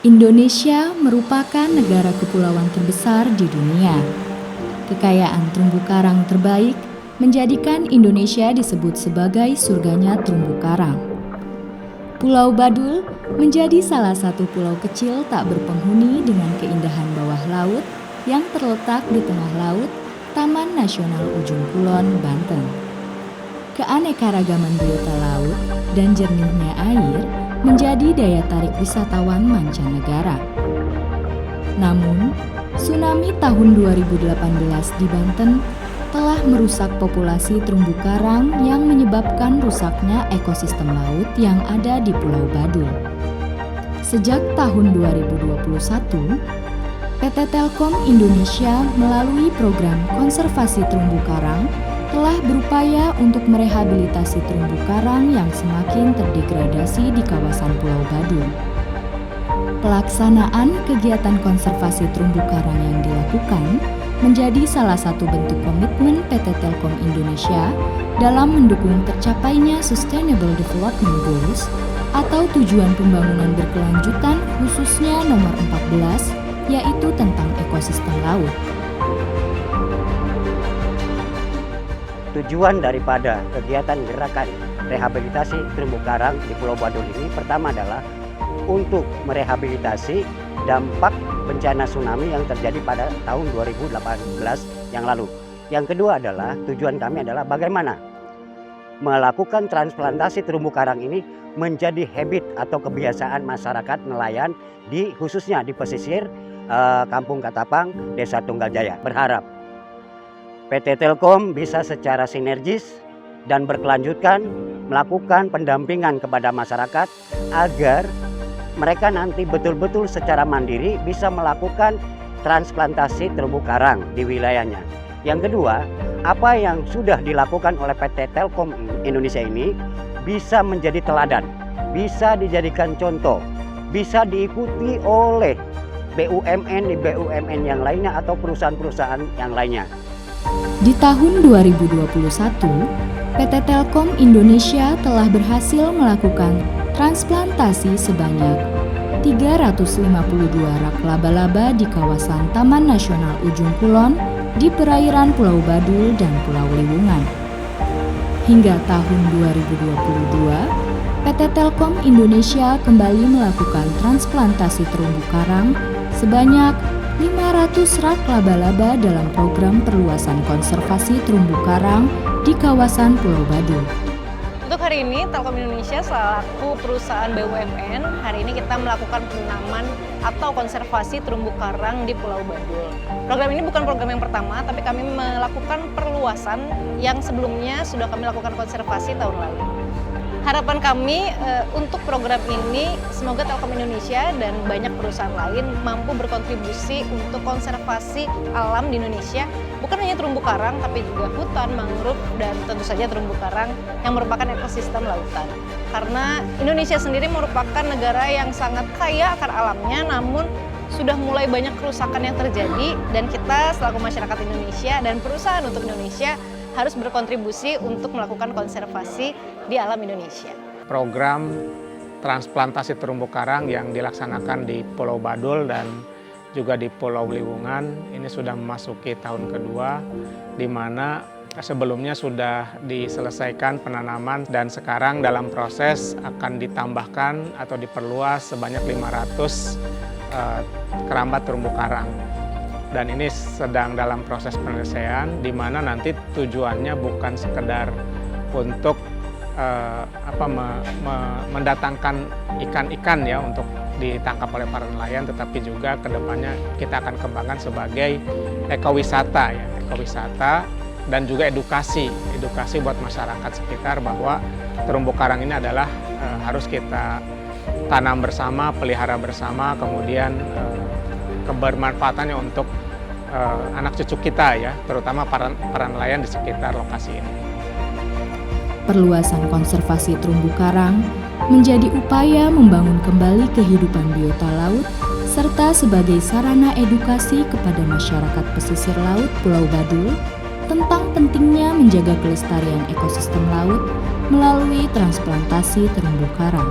Indonesia merupakan negara kepulauan terbesar di dunia. Kekayaan terumbu karang terbaik menjadikan Indonesia disebut sebagai surganya terumbu karang. Pulau Badul menjadi salah satu pulau kecil tak berpenghuni dengan keindahan bawah laut yang terletak di tengah laut, Taman Nasional Ujung Kulon, Banten. Keanekaragaman biota laut dan jernihnya air menjadi daya tarik wisatawan mancanegara. Namun, tsunami tahun 2018 di Banten telah merusak populasi terumbu karang yang menyebabkan rusaknya ekosistem laut yang ada di Pulau Badul. Sejak tahun 2021, PT Telkom Indonesia melalui program konservasi terumbu karang telah berupaya untuk merehabilitasi terumbu karang yang semakin terdegradasi di kawasan Pulau Badul. Pelaksanaan kegiatan konservasi terumbu karang yang dilakukan menjadi salah satu bentuk komitmen PT Telkom Indonesia dalam mendukung tercapainya Sustainable Development Goals atau tujuan pembangunan berkelanjutan khususnya nomor 14, yaitu tentang ekosistem laut. Tujuan daripada kegiatan gerakan rehabilitasi terumbu karang di Pulau Badul ini pertama adalah untuk merehabilitasi dampak bencana tsunami yang terjadi pada tahun 2018 yang lalu. Yang kedua adalah tujuan kami adalah bagaimana melakukan transplantasi terumbu karang ini menjadi habit atau kebiasaan masyarakat nelayan khususnya di pesisir Kampung Katapang, Desa Tunggaljaya. Berharap PT Telkom bisa secara sinergis dan berkelanjutan melakukan pendampingan kepada masyarakat agar mereka nanti betul-betul secara mandiri bisa melakukan transplantasi terumbu karang di wilayahnya. Yang kedua, apa yang sudah dilakukan oleh PT Telkom Indonesia ini bisa menjadi teladan, bisa dijadikan contoh, bisa diikuti oleh BUMN yang lainnya atau perusahaan-perusahaan yang lainnya. Di tahun 2021, PT Telkom Indonesia telah berhasil melakukan transplantasi sebanyak 352 rak laba-laba di kawasan Taman Nasional Ujung Kulon di perairan Pulau Badul dan Pulau Liwungan. Hingga tahun 2022, PT Telkom Indonesia kembali melakukan transplantasi terumbu karang sebanyak 500 rak laba-laba dalam program perluasan konservasi terumbu karang di kawasan Pulau Badul. Untuk hari ini, Telkom Indonesia selaku perusahaan BUMN, hari ini kita melakukan penanaman atau konservasi terumbu karang di Pulau Badul. Program ini bukan program yang pertama, tapi kami melakukan perluasan yang sebelumnya sudah kami lakukan konservasi tahun lalu. Harapan kami untuk program ini, semoga Telkom Indonesia dan banyak perusahaan lain mampu berkontribusi untuk konservasi alam di Indonesia, bukan hanya terumbu karang, tapi juga hutan, mangrove, dan tentu saja terumbu karang yang merupakan ekosistem lautan. Karena Indonesia sendiri merupakan negara yang sangat kaya akan alamnya, namun sudah mulai banyak kerusakan yang terjadi, dan kita selaku masyarakat Indonesia dan perusahaan untuk Indonesia harus berkontribusi untuk melakukan konservasi di alam Indonesia. Program transplantasi terumbu karang yang dilaksanakan di Pulau Badul dan juga di Pulau Liwungan ini sudah memasuki tahun kedua, di mana sebelumnya sudah diselesaikan penanaman dan sekarang dalam proses akan ditambahkan atau diperluas sebanyak 500 kerambat terumbu karang. Dan ini sedang dalam proses penyelesaian, di mana nanti tujuannya bukan sekedar untuk mendatangkan ikan-ikan ya untuk ditangkap oleh para nelayan, tetapi juga kedepannya kita akan kembangkan sebagai ekowisata ya, ekowisata dan juga edukasi buat masyarakat sekitar bahwa terumbu karang ini adalah harus kita tanam bersama, pelihara bersama, kemudian kebermanfaatannya untuk anak cucu kita ya, terutama para nelayan di sekitar lokasi ini. Perluasan konservasi terumbu karang menjadi upaya membangun kembali kehidupan biota laut serta sebagai sarana edukasi kepada masyarakat pesisir laut Pulau Badul tentang pentingnya menjaga kelestarian ekosistem laut melalui transplantasi terumbu karang.